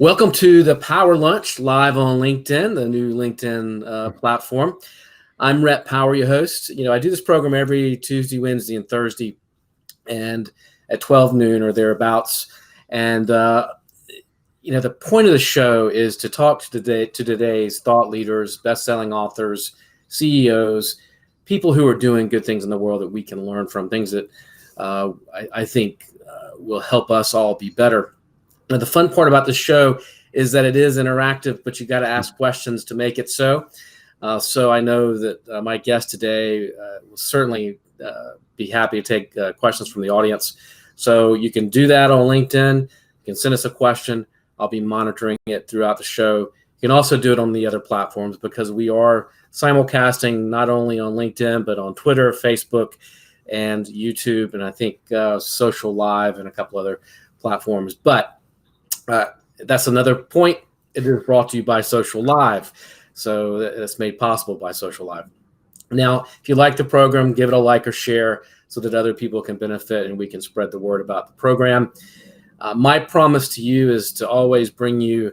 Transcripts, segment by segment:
Welcome to the Power Lunch live on LinkedIn, the new LinkedIn platform. I'm Rhett Power, your host. I do this program every Tuesday, Wednesday, and Thursday, and at 12 noon or thereabouts. And the point of the show is to talk to today's thought leaders, best-selling authors, CEOs, people who are doing good things in the world that we can learn from, things that I think will help us all be better. Now, the fun part about the show is that it is interactive, but you got to ask questions to make it so. So I know that my guest today will certainly be happy to take questions from the audience. So you can do that on LinkedIn. You can send us a question. I'll be monitoring it throughout the show. You can also do it on the other platforms because we are simulcasting not only on LinkedIn, but on Twitter, Facebook, and YouTube, and I think Social Live and a couple other platforms. But that's another point. It is brought to you by Social Live. So that's made possible by Social Live. Now, if you like the program, give it a like or share so that other people can benefit and we can spread the word about the program. My promise to you is to always bring you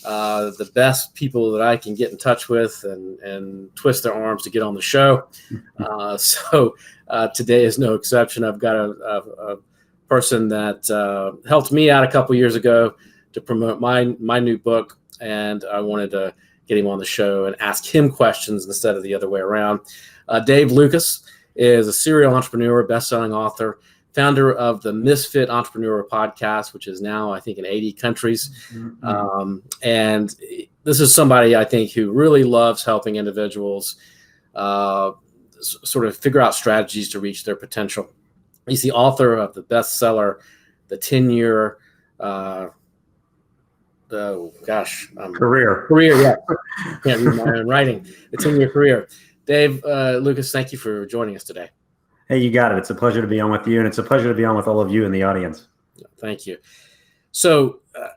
the best people that I can get in touch with and twist their arms to get on the show. So today is no exception. I've got a person that helped me out a couple years ago to promote my new book, and I wanted to get him on the show and ask him questions instead of the other way around. Dave Lukas is a serial entrepreneur, best-selling author, founder of the Misfit Entrepreneur podcast, which is now, I think, in 80 countries. Mm-hmm. And this is somebody, I think, who really loves helping individuals sort of figure out strategies to reach their potential. He's the author of the bestseller, the TenYear Career. Yeah. Can't read my own writing. The TenYear Career. Dave, Lukas, thank you for joining us today. Hey, you got it. It's a pleasure to be on with you, and it's a pleasure to be on with all of you in the audience. Thank you. So, I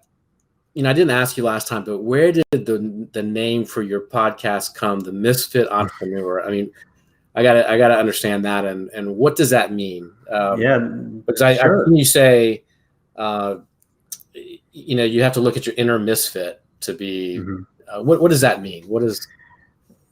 didn't ask you last time, but where did the name for your podcast come, the Misfit Entrepreneur? I mean, I gotta understand that, and what does that mean? Because I've heard you say, you have to look at your inner misfit to be. Mm-hmm. What does that mean?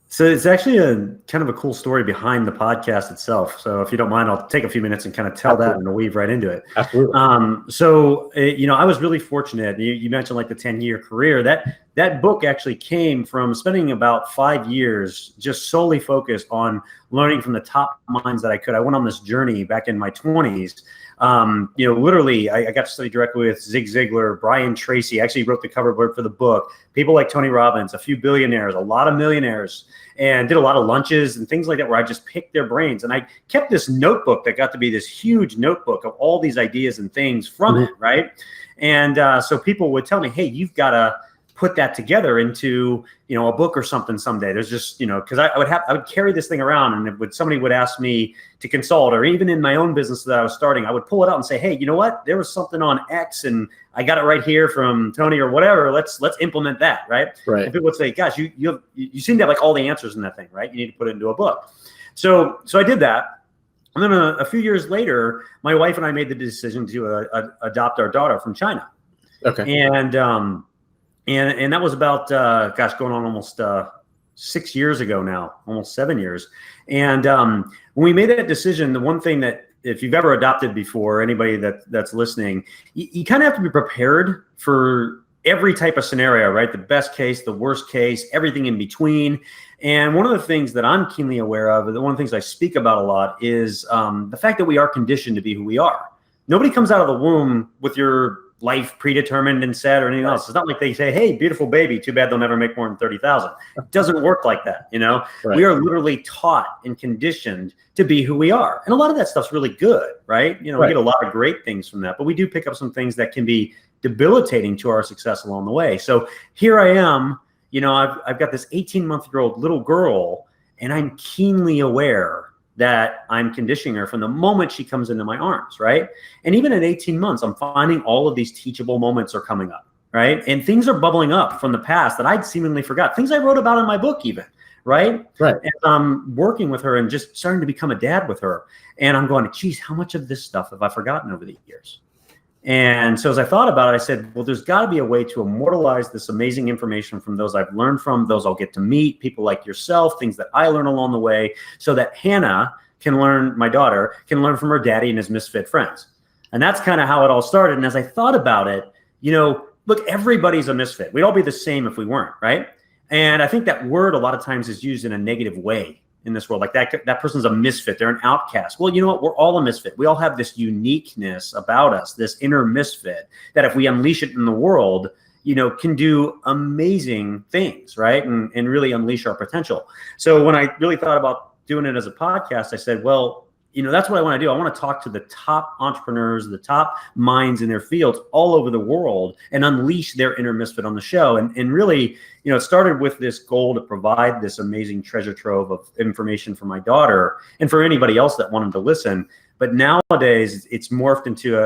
So it's actually a kind of a cool story behind the podcast itself. So if you don't mind, I'll take a few minutes and kind of tell that and weave right into it. Absolutely. I was really fortunate. You mentioned like the 10-year career. That book actually came from spending about 5 years just solely focused on learning from the top minds that I could. I went on this journey back in my 20s. Literally, I got to study directly with Zig Ziglar, Brian Tracy. Actually wrote the cover book for the book. People like Tony Robbins, a few billionaires, a lot of millionaires, and did a lot of lunches and things like that where I just picked their brains. And I kept this notebook that got to be this huge notebook of all these ideas and things from it, right? And so people would tell me, hey, you've got to put that together into, a book or something someday. There's just, because I would carry this thing around, and somebody would ask me to consult, or even in my own business that I was starting, I would pull it out and say, hey, you know what? There was something on X and I got it right here from Tony or whatever. Let's implement that. Right. And people would say, gosh, you seem to have like all the answers in that thing, right? You need to put it into a book. So I did that. And then a few years later, my wife and I made the decision to adopt our daughter from China. Okay. And that was about, going on almost 6 years ago now, almost 7 years. And when we made that decision, the one thing that, if you've ever adopted before, anybody that's listening, you kind of have to be prepared for every type of scenario, right? The best case, the worst case, everything in between. And one of the things that I'm keenly aware of, and one of the things I speak about a lot, is the fact that we are conditioned to be who we are. Nobody comes out of the womb with your life predetermined and set or anything else. It's not like they say, hey, beautiful baby, too bad they'll never make more than 30,000. It doesn't work like that. Right. We are literally taught and conditioned to be who we are. And a lot of that stuff's really good, right? We get a lot of great things from that, but we do pick up some things that can be debilitating to our success along the way. So here I am, I've got this 18-month-old little girl, and I'm keenly aware that I'm conditioning her from the moment she comes into my arms, right? And even at 18 months, I'm finding all of these teachable moments are coming up, right? And things are bubbling up from the past that I'd seemingly forgot. Things I wrote about in my book even, right? Right. And I'm working with her and just starting to become a dad with her. And I'm going, geez, how much of this stuff have I forgotten over the years? And so as I thought about it, I said, well, there's got to be a way to immortalize this amazing information from those I've learned from, those I'll get to meet, people like yourself, things that I learn along the way, so that Hannah can learn, my daughter, can learn from her daddy and his misfit friends. And that's kind of how it all started. And as I thought about it, look, everybody's a misfit. We'd all be the same if we weren't, right? And I think that word a lot of times is used in a negative way in this world. Like that person's a misfit. They're an outcast. Well, you know what? We're all a misfit. We all have this uniqueness about us, this inner misfit, that if we unleash it in the world, can do amazing things, right? And really unleash our potential. So when I really thought about doing it as a podcast, I said, well, that's what I want to do. I want to talk to the top entrepreneurs, the top minds in their fields all over the world and unleash their inner misfit on the show. And really, it started with this goal to provide this amazing treasure trove of information for my daughter and for anybody else that wanted to listen. But nowadays, it's morphed into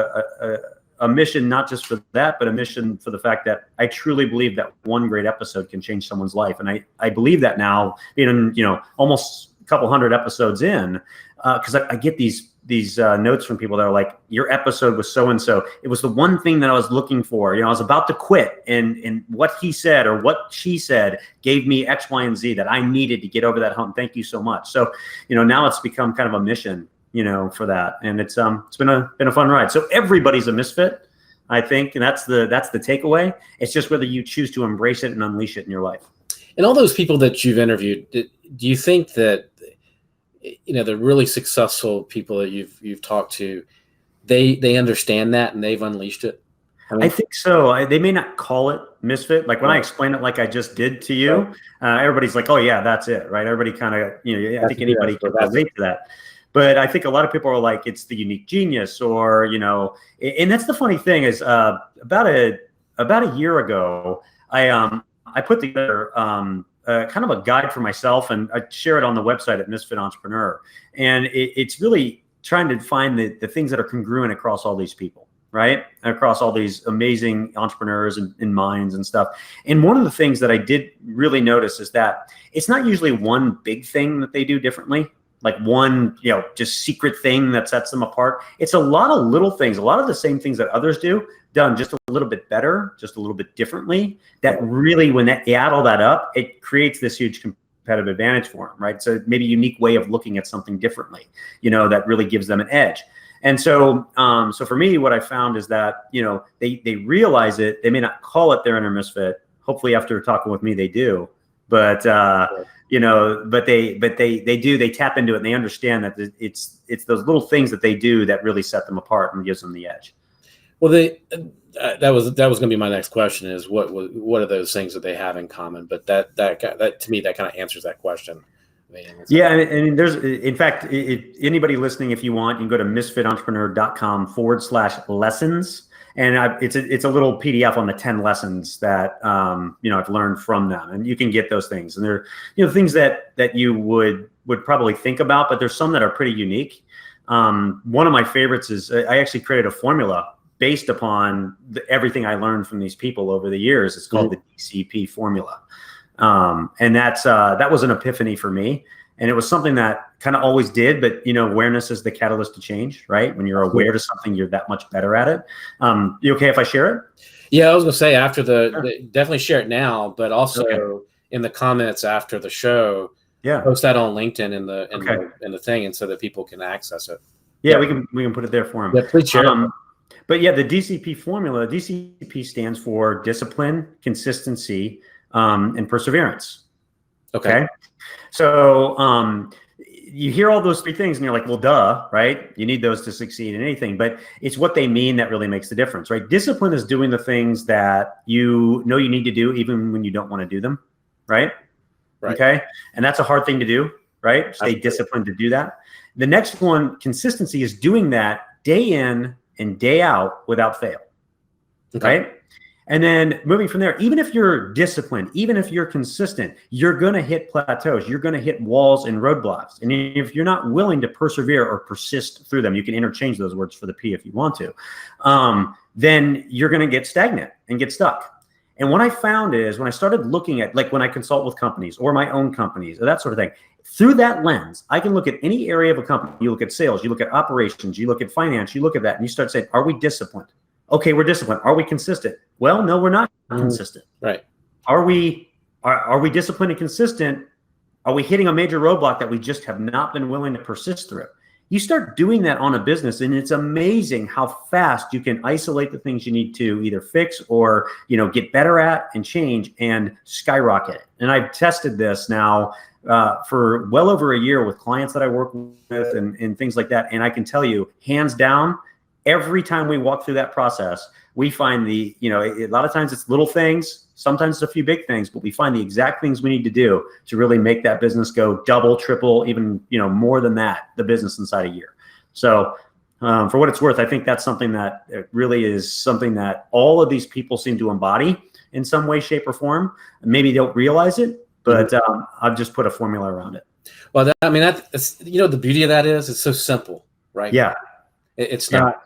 a mission, not just for that, but a mission for the fact that I truly believe that one great episode can change someone's life. And I believe that now, being almost a couple hundred episodes in, because I get these notes from people that are like, your episode was so-and-so. It was the one thing that I was looking for. I was about to quit, and what he said or what she said gave me X, Y, and Z that I needed to get over that hump. Thank you so much. So, now it's become kind of a mission, for that. And it's been a fun ride. So everybody's a misfit, I think. And that's the takeaway. It's just whether you choose to embrace it and unleash it in your life. And all those people that you've interviewed, do you think that, the really successful people that you've talked to, they understand that and they've unleashed it? I think so. They may not call it misfit. Like when I explain it like I just did to you, everybody's like, oh yeah, that's it, right? Everybody kind of, I think anybody can relate to that. But I think a lot of people are like, it's the unique genius, or, and that's the funny thing is about a year ago, I put together kind of a guide for myself, and I share it on the website at Misfit Entrepreneur. And it's really trying to find the things that are congruent across all these people, right? Across all these amazing entrepreneurs and minds and stuff. And one of the things that I did really notice is that it's not usually one big thing that they do differently, like one, just secret thing that sets them apart. It's a lot of little things, a lot of the same things that others do, done just a little bit better, just a little bit differently, that really, when you add all that up, it creates this huge competitive advantage for them, right? So maybe a unique way of looking at something differently, that really gives them an edge. And so, so for me, what I found is that, they realize it. They may not call it their inner misfit. Hopefully after talking with me, they do, but, but they tap into it, and they understand that it's those little things that they do that really set them apart and gives them the edge. Well, that was going to be my next question, is what are those things that they have in common? But that to me, that kind of answers that question. Yeah, and there's, in fact, anybody listening, if you want, you can go to misfitentrepreneur.com/lessons. And it's a little PDF on the 10 lessons that, I've learned from them, and you can get those things. And they're, things that you would probably think about, but there's some that are pretty unique. One of my favorites is I actually created a formula based upon everything I learned from these people over the years. It's called the DCP Formula. And that was an epiphany for me. And it was something that kind of always did, but awareness is the catalyst to change, right? When you're aware to something, you're that much better at it. You okay if I share it? Yeah, I was gonna say definitely share it now, but also in the comments after the show, post that on LinkedIn in the thing, and so that people can access it. Yeah, we can put it there for them. Yeah, please share it. But yeah, the DCP formula, DCP stands for discipline, consistency, and perseverance. Okay. So you hear all those three things and you're like, well, duh, right? You need those to succeed in anything, but it's what they mean that really makes the difference, right? Discipline is doing the things that you know you need to do even when you don't want to do them, right? Okay. And that's a hard thing to do, right? Stay disciplined to do that. The next one, consistency, is doing that day in and day out without fail, right? And then moving from there, even if you're disciplined, even if you're consistent, you're going to hit plateaus. You're going to hit walls and roadblocks. And if you're not willing to persevere or persist through them, you can interchange those words for the P if you want to, then you're going to get stagnant and get stuck. And what I found is when I started looking at, like when I consult with companies or my own companies or that sort of thing, through that lens, I can look at any area of a company. You look at sales, you look at operations, you look at finance, you look at that, and you start saying, are we disciplined? Okay, we're disciplined. Are we consistent? Well, no, we're not consistent. Right. Are we disciplined and consistent? Are we hitting a major roadblock that we just have not been willing to persist through? You start doing that on a business, and it's amazing how fast you can isolate the things you need to either fix or, get better at and change and skyrocket it. And I've tested this now for well over a year with clients that I work with and things like that. And I can tell you, hands down, every time we walk through that process, we find a lot of times it's little things, sometimes it's a few big things, but we find the exact things we need to do to really make that business go double, triple, even, more than that, the business inside a year. So for what it's worth, I think that's something that really is something that all of these people seem to embody in some way, shape, or form. Maybe they don't realize it, but I've just put a formula around it. Well, that's the beauty of that is it's so simple, right? Yeah. It's not,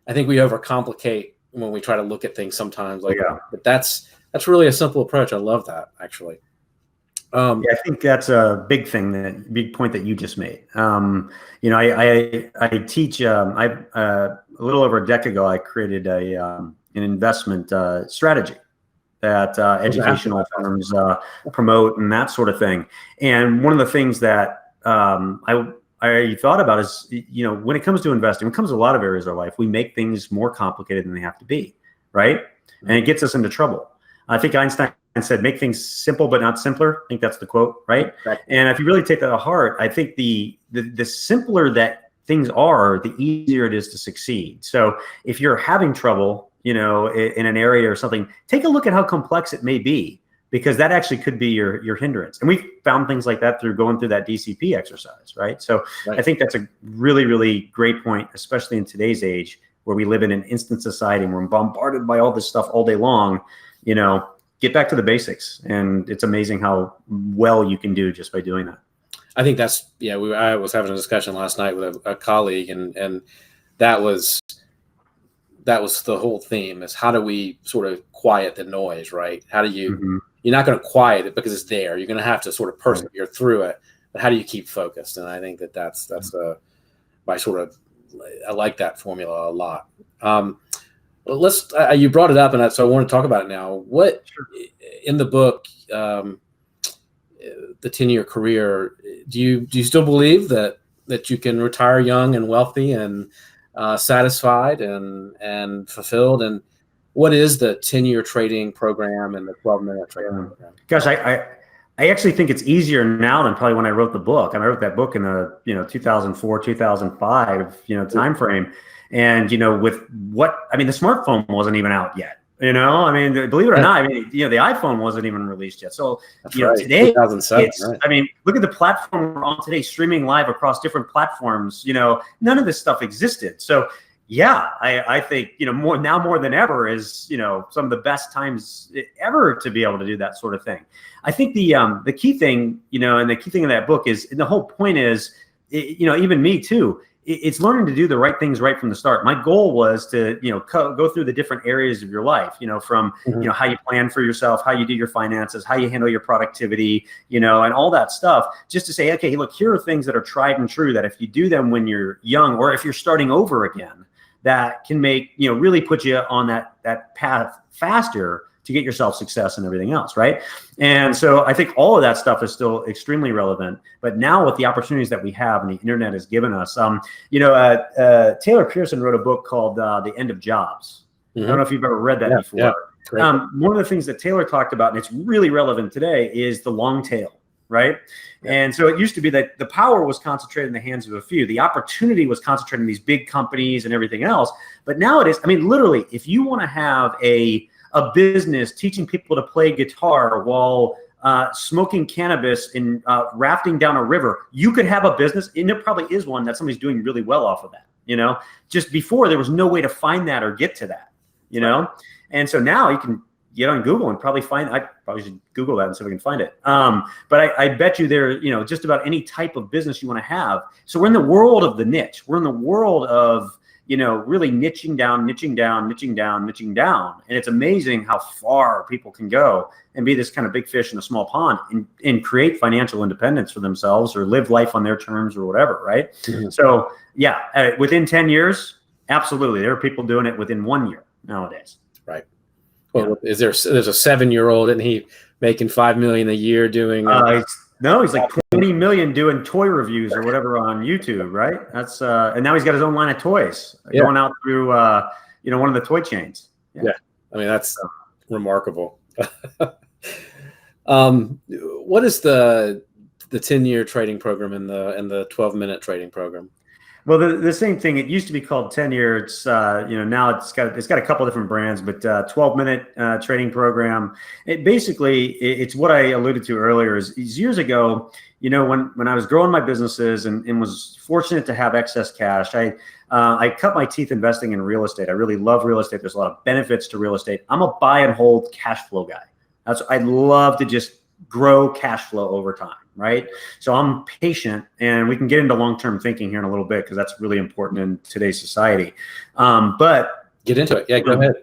I think we overcomplicate when we try to look at things sometimes but that's really a simple approach. I love that, actually. I think that's a big big point that you just made. I teach, a little over a decade ago, I created an investment strategy that educational firms promote and that sort of thing. And one of the things that I thought about is, when it comes to investing, when it comes to a lot of areas of our life, we make things more complicated than they have to be, right? And it gets us into trouble. I think Einstein said, make things simple but not simpler. I think that's the quote, right? And if you really take that to heart, I think the simpler that things are, the easier it is to succeed. So if you're having trouble, in an area or something, take a look at how complex it may be, because that actually could be your hindrance. And we've found things like that through going through that DCP exercise, right? So I think that's a really, really great point, especially in today's age where we live in an instant society and we're bombarded by all this stuff all day long. Get back to the basics. And it's amazing how well you can do just by doing that. I think that's, I was having a discussion last night with a colleague, and that was the whole theme, is how do we sort of quiet the noise, right? How do you, you're not going to quiet it because it's there. You're going to have to sort of persevere through it, but how do you keep focused? And I think that's I like that formula a lot. You brought it up, and so I want to talk about it now. What in the book, the TenYear Career, do you still believe that you can retire young and wealthy and satisfied and fulfilled? And what is the 10-year trading program and the 12-minute trading program? Gosh, I actually think it's easier now than probably when I wrote the book. I wrote that book in the 2004, 2005 time frame. And the smartphone wasn't even out yet. Believe it or not, the iPhone wasn't even released yet. So today, 2007, look at the platform we're on today, streaming live across different platforms. None of this stuff existed. So I think more than ever is some of the best times ever to be able to do that sort of thing. I think the key thing and the key thing of that book is, and the whole point is, even me too, it's learning to do the right things right from the start. My goal was to, go through the different areas of your life, from, how you plan for yourself, how you do your finances, how you handle your productivity, and all that stuff, just to say, okay, look, here are things that are tried and true that if you do them when you're young, or if you're starting over again, that can make, really put you on that path faster to get yourself success and everything else, right? And so I think all of that stuff is still extremely relevant. But now with the opportunities that we have and the internet has given us, Taylor Pearson wrote a book called The End of Jobs. I don't know if you've ever read that before. One of the things that Taylor talked about, and it's really relevant today, is the long tail, right? And so it used to be that the power was concentrated in the hands of a few. The opportunity was concentrated in these big companies and everything else. But now it is, literally, if you want to have a business teaching people to play guitar while smoking cannabis and rafting down a river, you could have a business, and there probably is one that somebody's doing really well off of that. Just before, there was no way to find that or get to that. And so now you can get on Google and probably I probably should Google that and see if I can find it. But I bet you there, just about any type of business you want to have. So we're in the world of the niche. We're in the world of really niching down. And it's amazing how far people can go and be this kind of big fish in a small pond and create financial independence for themselves or live life on their terms or whatever, right? So within 10 years, absolutely. There are people doing it within 1 year, nowadays. Right. Well, there's a 7-year-old, and he making $5 million a year doing? He's like 20 million doing toy reviews or whatever on YouTube, right? That's and now he's got his own line of toys going out through one of the toy chains. Yeah. I mean, that's remarkable. What is the 10-year trading program and the 12-minute trading program? Well, the same thing. It used to be called TenYear. It's now it's got a couple different brands, but 12-minute trading program. It's what I alluded to earlier. Is years ago, when I was growing my businesses and was fortunate to have excess cash, I cut my teeth investing in real estate. I really love real estate. There's a lot of benefits to real estate. I'm a buy and hold cash flow guy. I love to just grow cash flow over time. Right. So I'm patient, and we can get into long-term thinking here in a little bit, because that's really important in today's society. But get into it. Yeah, go ahead.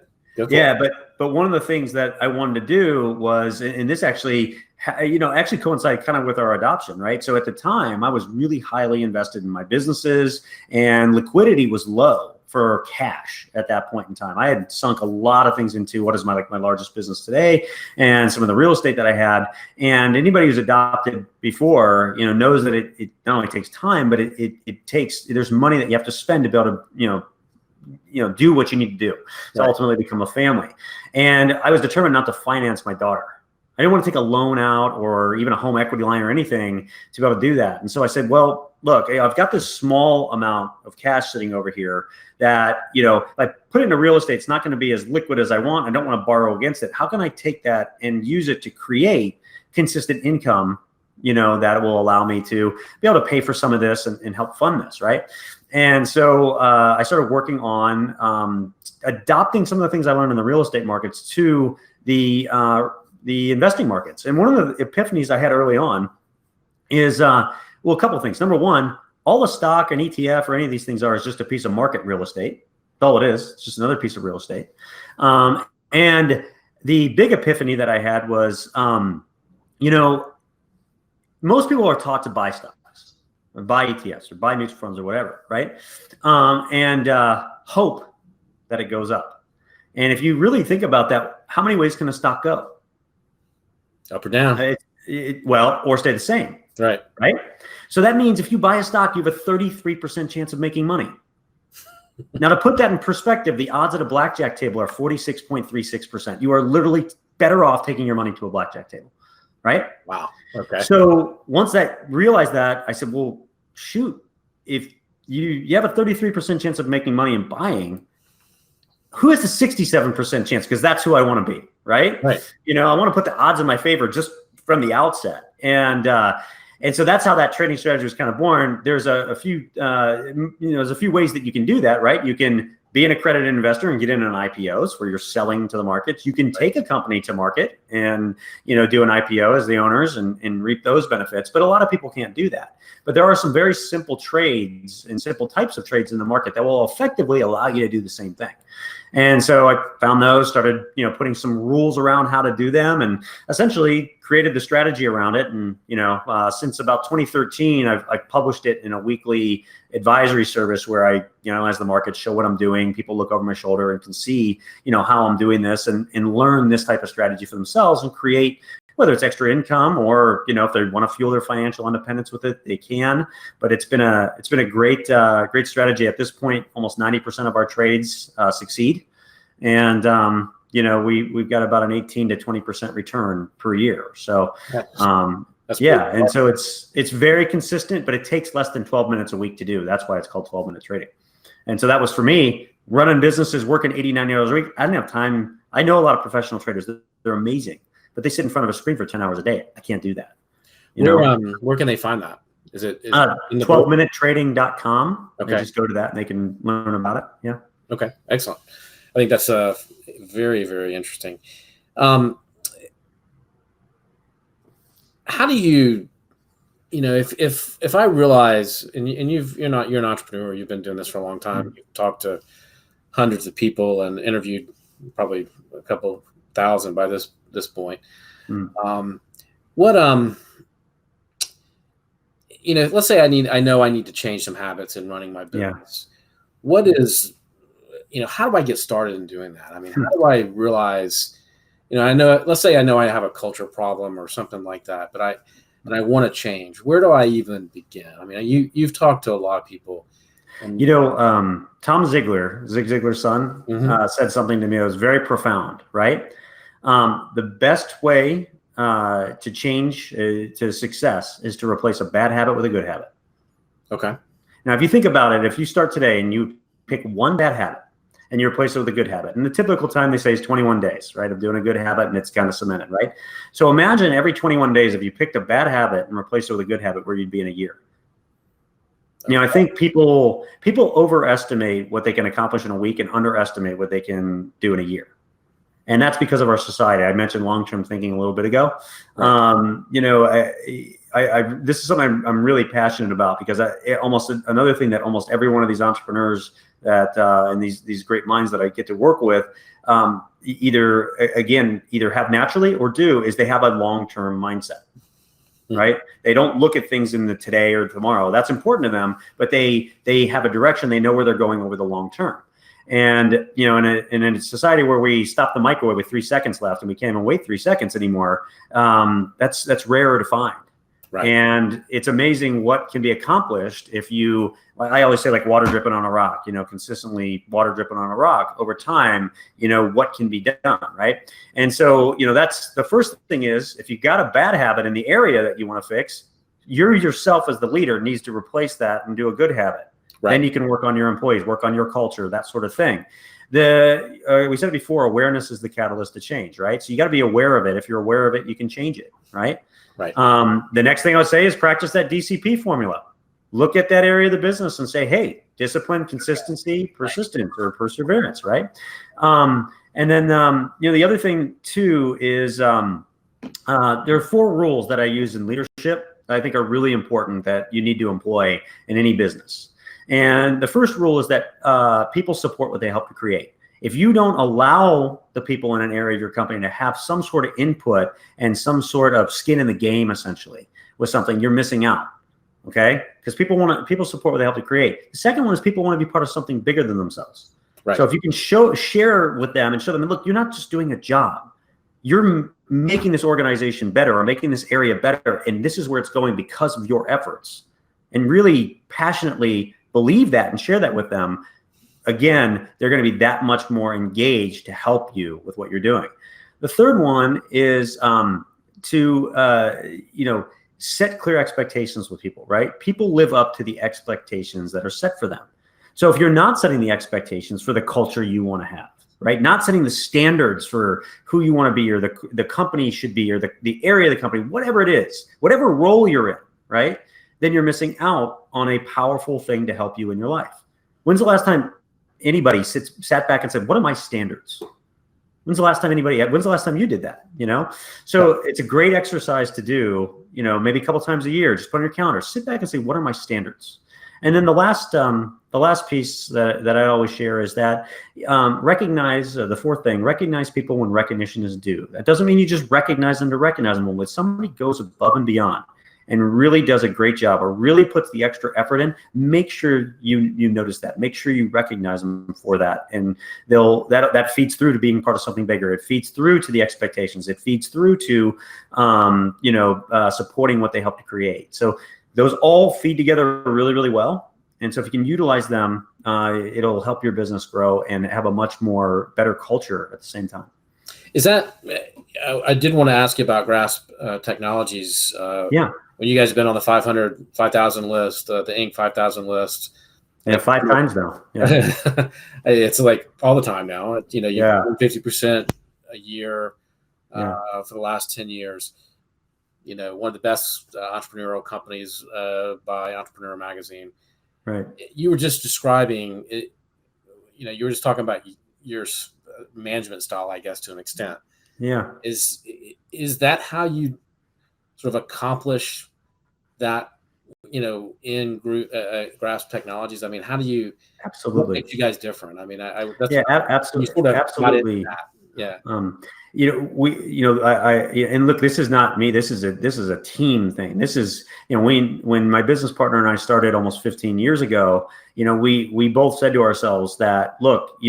But one of the things that I wanted to do was, and this actually coincided kind of with our adoption, right? So at the time, I was really highly invested in my businesses, and liquidity was low for cash at that point in time. I had sunk a lot of things into what is my largest business today, and some of the real estate that I had. And anybody who's adopted before, knows that it not only takes time, but there's money that you have to spend to be able to, do what you need to do to ultimately become a family. And I was determined not to finance my daughter. I didn't want to take a loan out or even a home equity line or anything to be able to do that. And so I said, well, look, I've got this small amount of cash sitting over here that, if I put it into real estate, it's not going to be as liquid as I want. I don't want to borrow against it. How can I take that and use it to create consistent income, that will allow me to be able to pay for some of this and help fund this, right? And so I started working on adopting some of the things I learned in the real estate markets to the investing markets. And one of the epiphanies I had early on is, a couple of things. Number one, all a stock, an ETF, or any of these things is just a piece of market real estate. That's all it is. It's just another piece of real estate. And the big epiphany that I had was, most people are taught to buy stocks or buy ETFs or buy mutual funds or whatever, right? And hope that it goes up. And if you really think about that, how many ways can a stock go? Up or down? Or stay the same. Right. So that means if you buy a stock, you have a 33% chance of making money. Now, to put that in perspective, the odds at a blackjack table are 46.36%. You are literally better off taking your money to a blackjack table, right? Wow. Okay. So once I realized that, I said, well, shoot, if you have a 33% chance of making money in buying, who has the 67% chance? Because that's who I want to be, right? Right. I want to put the odds in my favor just from the outset. And so that's how that trading strategy was kind of born. There's a few ways that you can do that, right? You can be an accredited investor and get in on IPOs where you're selling to the markets. You can take a company to market and, do an IPO as the owners and reap those benefits. But a lot of people can't do that. But there are some very simple trades and simple types of trades in the market that will effectively allow you to do the same thing. And so I found those, started, putting some rules around how to do them, and essentially created the strategy around it. And, since about 2013, I've published it in a weekly advisory service where I, as the markets show what I'm doing, people look over my shoulder and can see, how I'm doing this and learn this type of strategy for themselves and create, whether it's extra income or, if they want to fuel their financial independence with it, they can. But it's been a great strategy. At this point, almost 90% of our trades succeed. And, we've got about an 18 to 20% return per year. So, and so it's very consistent, but it takes less than 12 minutes a week to do. That's why it's called 12-minute trading. And so that was for me, running businesses, working 80, 90 hours a week. I didn't have time. I know a lot of professional traders. They're amazing, but they sit in front of a screen for 10 hours a day. I can't do that. Where can they find that? Is it 12minutetrading.com? Okay. They just go to that and they can learn about it. Yeah. Okay. Excellent. I think that's very, very interesting. How do you, if I realize, and you're an entrepreneur, you've been doing this for a long time. Mm-hmm. You've talked to hundreds of people and interviewed probably a couple thousand by this point. Mm-hmm. Let's say I know I need to change some habits in running my business. Yeah. how do I get started in doing that? I mean, how do I realize, let's say I know I have a culture problem or something like that, but I want to change. Where do I even begin? I mean, you've talked to a lot of people. And Tom Zig Ziglar's son, said something to me that was very profound, right? The best way to change to success is to replace a bad habit with a good habit. Okay. Now, if you think about it, if you start today and you pick one bad habit and you replace it with a good habit, and the typical time they say is 21 days, right, of doing a good habit, and it's kind of cemented, right? So imagine every 21 days, if you picked a bad habit and replaced it with a good habit, where you'd be in a year. Okay. I think people overestimate what they can accomplish in a week and underestimate what they can do in a year. And that's because of our society. I mentioned long-term thinking a little bit ago. Right. This is something I'm really passionate about, because another thing that almost every one of these entrepreneurs that and these great minds that I get to work with either have naturally or do is they have a long-term mindset. Right? They don't look at things in the today or tomorrow. That's important to them, but they have a direction. They know where they're going over the long term. And in a society where we stop the microwave with 3 seconds left and we can't even wait 3 seconds anymore, that's rarer to find. Right. And it's amazing what can be accomplished if you, I always say, like water dripping on a rock, consistently water dripping on a rock over time, what can be done, right? And so, that's the first thing is, if you've got a bad habit in the area that you want to fix, you yourself as the leader needs to replace that and do a good habit. Right. Then you can work on your employees, work on your culture, that sort of thing. We said it before, awareness is the catalyst to change, right? So you got to be aware of it. If you're aware of it, you can change it, right? Right. The next thing I would say is practice that DCP formula. Look at that area of the business and say, hey, discipline, consistency, persistence, or perseverance, right? And then, the other thing too is there are 4 rules that I use in leadership that I think are really important that you need to employ in any business. And the first rule is that people support what they help to create. If you don't allow the people in an area of your company to have some sort of input and some sort of skin in the game, essentially, with something, you're missing out. Okay? Because people support what they help to create. The second one is people want to be part of something bigger than themselves. Right. So if you can share with them and show them, look, you're not just doing a job. You're making this organization better or making this area better, and this is where it's going because of your efforts. And really passionately believe that and share that with them. Again, they're going to be that much more engaged to help you with what you're doing. The third one is to set clear expectations with people, right? People live up to the expectations that are set for them. So if you're not setting the expectations for the culture you want to have, right? Not setting the standards for who you want to be, or the company should be, or the area of the company, whatever it is, whatever role you're in, right? Then you're missing out on a powerful thing to help you in your life. When's the last time anybody sat back and said, what are my standards? When's the last time you did that? So it's a great exercise to do, maybe a couple times a year. Just put on your calendar, sit back and say, what are my standards? And then the last piece that I always share is that recognize the fourth thing: recognize people when recognition is due. That doesn't mean you just recognize them to recognize them. When somebody goes above and beyond and really does a great job or really puts the extra effort in, make sure you notice that. Make sure you recognize them for that, and that feeds through to being part of something bigger. It feeds through to the expectations. It feeds through to supporting what they help to create. So those all feed together really, really well. And so if you can utilize them, it'll help your business grow and have a much more better culture at the same time. Is that, I did want to ask you about Grasp Technologies. Yeah. When you guys have been on the 5,000 list, the Inc. 5,000 list. Yeah, 5 times now. Yeah. It's like all the time now. You've grown 50% a year for the last 10 years. One of the best entrepreneurial companies by Entrepreneur Magazine. Right. You were just describing it. You were just talking about your management style, I guess, to an extent. Yeah. Is that how you sort of accomplish that? In group Grasp Technologies. I mean, how do you? Absolutely. What makes you guys different? I mean, absolutely. Yeah. And look, this is not me. This is a team thing. This is, when my business partner and I started almost 15 years ago, we both said to ourselves that, look,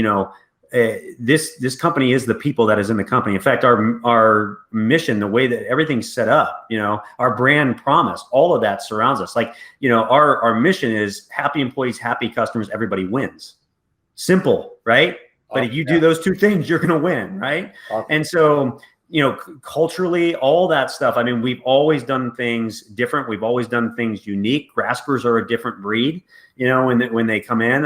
this company is the people that is in the company. In fact, our mission, the way that everything's set up, our brand promise, all of that surrounds us. Like, our mission is happy employees, happy customers, everybody wins. Simple, right? But if you do those two things, you're going to win, right? And so, culturally, all that stuff. I mean, we've always done things different. We've always done things unique. Graspers are a different breed. When they come in,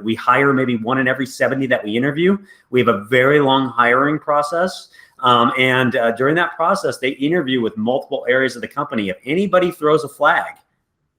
we hire maybe 1 in every 70 that we interview. We have a very long hiring process. And during that process, they interview with multiple areas of the company. If anybody throws a flag,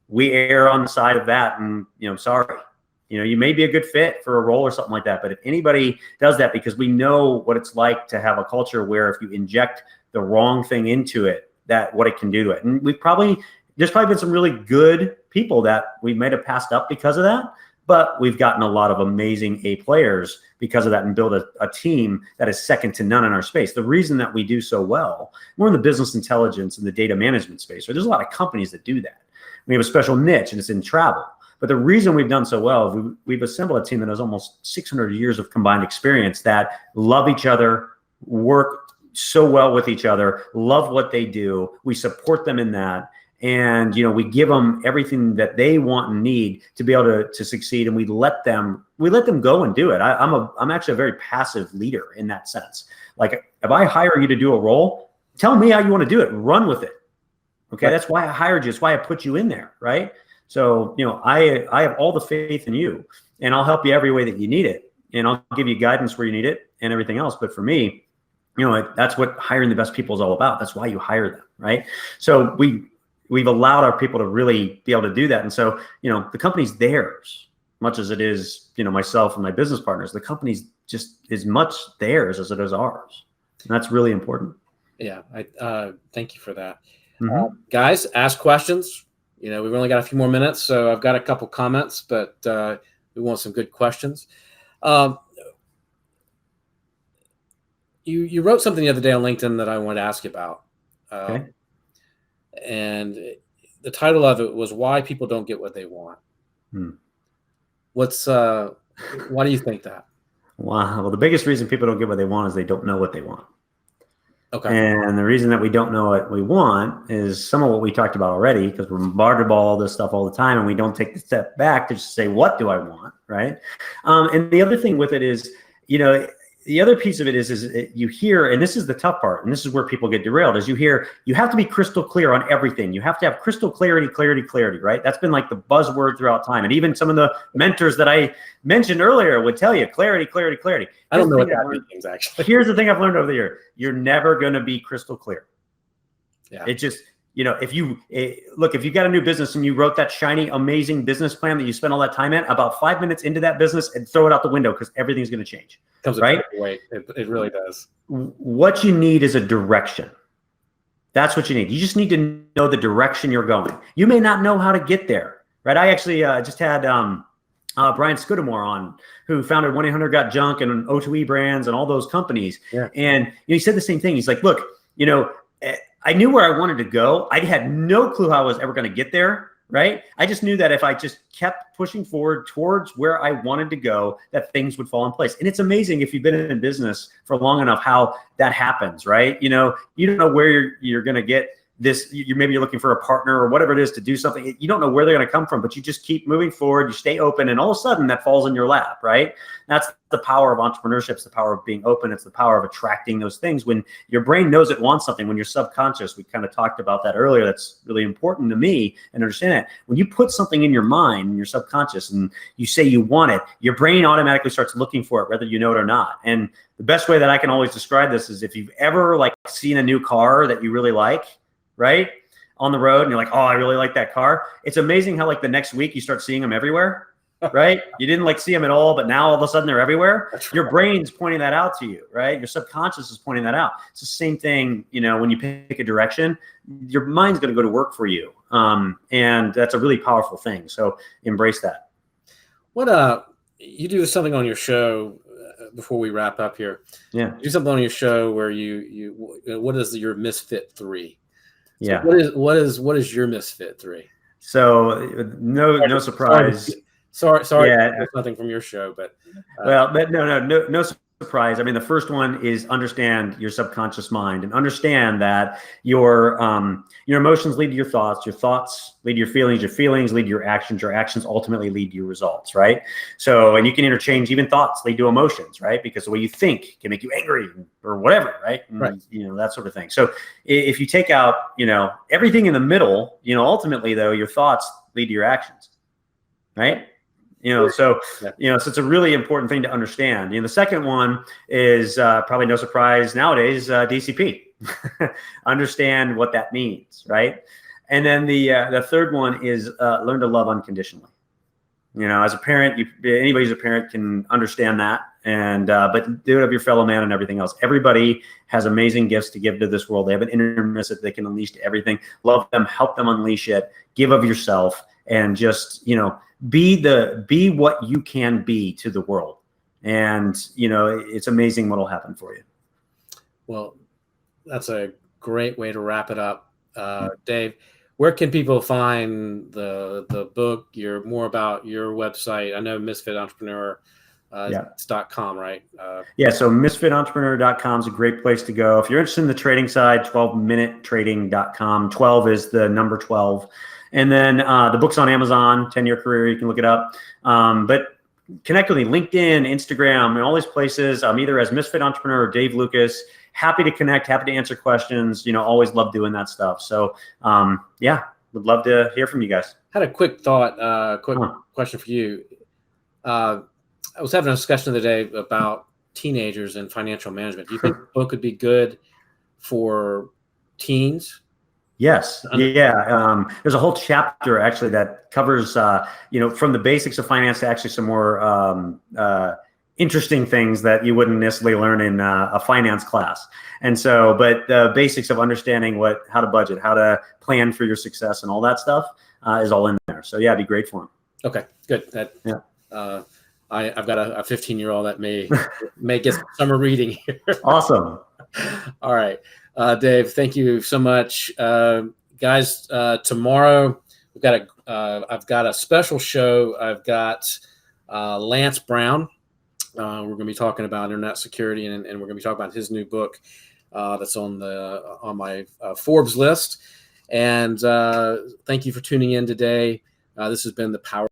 we err on the side of that. And, sorry. You may be a good fit for a role or something like that. But if anybody does that, because we know what it's like to have a culture where if you inject the wrong thing into it, what it can do to it. And there's probably been some really good people that we might have passed up because of that. But we've gotten a lot of amazing A players because of that and build a team that is second to none in our space. The reason that we do so well, we're in the business intelligence and the data management space. There's a lot of companies that do that. We have a special niche, and it's in travel. But the reason we've done so well, we've assembled a team that has almost 600 years of combined experience that love each other, work so well with each other, love what they do. We support them in that. And, we give them everything that they want and need to be able to succeed. And we let them go and do it. I'm actually a very passive leader in that sense. Like, if I hire you to do a role, tell me how you want to do it. Run with it. Okay. Right. That's why I hired you. That's why I put you in there. Right. So, I have all the faith in you, and I'll help you every way that you need it. And I'll give you guidance where you need it and everything else. But for me, that's what hiring the best people is all about. That's why you hire them. Right. So we've allowed our people to really be able to do that. And so, the company's theirs, much as it is, myself and my business partners. The company's just as much theirs as it is ours. And that's really important. Yeah. Thank you for that. Mm-hmm. Guys, ask questions. We've only got a few more minutes, so I've got a couple comments, but we want some good questions. You wrote something the other day on LinkedIn that I wanted to ask you about. Okay. And the title of it was "Why People Don't Get What They Want." Why do you think that? Wow. Well, the biggest reason people don't get what they want is they don't know what they want. Okay. And the reason that we don't know what we want is some of what we talked about already, because we're bombarded by all this stuff all the time, and we don't take the step back to just say, what do I want? Right. And the other thing with it is, the other piece of it is you hear, and this is the tough part, and this is where people get derailed, is you have to be crystal clear on everything. You have to have crystal clarity, right? That's been like the buzzword throughout time. And even some of the mentors that I mentioned earlier would tell you clarity. I don't know what that means, actually. Here's the thing I've learned over the year. You're never going to be crystal clear. Yeah. It just, if you got a new business and you wrote that shiny, amazing business plan that you spent all that time in, about 5 minutes into that business, and throw it out the window, because everything's going to change. Comes right? Wait, it really does. What you need is a direction. That's what you need. You just need to know the direction you're going. You may not know how to get there, right? I actually just had Brian Scudamore on, who founded 1-800-GOT-JUNK and O2E brands and all those companies. Yeah. And he said the same thing. He's like, look, I knew where I wanted to go. I had no clue how I was ever going to get there, right? I just knew that if I just kept pushing forward towards where I wanted to go, that things would fall in place. And it's amazing, if you've been in business for long enough, how that happens, right? You don't know where you're going to get this. Maybe you're looking for a partner or whatever it is to do something. You don't know where they're going to come from, but you just keep moving forward. You stay open, and all of a sudden that falls in your lap, right? That's the power of entrepreneurship. It's the power of being open. It's the power of attracting those things. When your brain knows it wants something, when you're subconscious, we kind of talked about that earlier. That's really important to me and understand that. When you put something in your mind, in your subconscious, and you say you want it, your brain automatically starts looking for it, whether you know it or not. And the best way that I can always describe this is, if you've ever seen a new car that you really like, right, on the road, and you're like, oh, I really like that car. It's amazing how the next week you start seeing them everywhere, right? You didn't see them at all, but now all of a sudden they're everywhere. Your brain's pointing that out to you, right? Your subconscious is pointing that out. It's the same thing, when you pick a direction, your mind's going to go to work for you. And that's a really powerful thing. So embrace that. You do something on your show before we wrap up here. Yeah. Do something on your show where what is your Misfit 3? So Yeah. What is your Misfit 3? So no surprise. Sorry. Yeah. There's nothing from your show, but But no surprise. I mean, the first one is understand your subconscious mind and understand that your emotions lead to your thoughts lead to your feelings lead to your actions ultimately lead to your results, right? So, and you can interchange even thoughts lead to emotions, right? Because the way you think can make you angry or whatever, right? And, right. That sort of thing. So if you take out, everything in the middle, ultimately though, your thoughts lead to your actions, right? So it's a really important thing to understand. The second one is probably no surprise nowadays, DCP. Understand what that means, right? And then the third one is learn to love unconditionally. As a parent, anybody who's a parent can understand that, and but do it of your fellow man and everything else. Everybody has amazing gifts to give to this world. They have an inner missive they can unleash to everything. Love them, help them unleash it. Give of yourself, and just be what you can be to the world. And it's amazing what'll happen for you. Well, that's a great way to wrap it up. Dave, where can people find the book, more about your website? I know Misfit Entrepreneur .com, right? So misfitentrepreneur.com is a great place to go. If you're interested in the trading side, 12minutetrading.com. 12 is the number 12. And then the book's on Amazon, TenYear Career, you can look it up. But connect with me, LinkedIn, Instagram, and all these places. I'm either as Misfit Entrepreneur or Dave Lukas. Happy to connect, happy to answer questions. Always love doing that stuff. So would love to hear from you guys. Had a quick thought, question for you. I was having a discussion the other day about teenagers and financial management. Do you think the book could be good for teens? Yes. Yeah. There's a whole chapter actually that covers, from the basics of finance to actually some more interesting things that you wouldn't necessarily learn in a finance class. And so, but the basics of understanding how to budget, how to plan for your success and all that stuff is all in there. So it'd be great for them. Okay, good. I've got a 15-year-old that may get some summer reading here. Awesome. All right. Dave, thank you so much. Guys, tomorrow I've got a special show. I've got Lance Brown. We're going to be talking about internet security, and we're going to be talking about his new book that's on my Forbes list. And thank you for tuning in today. This has been the Power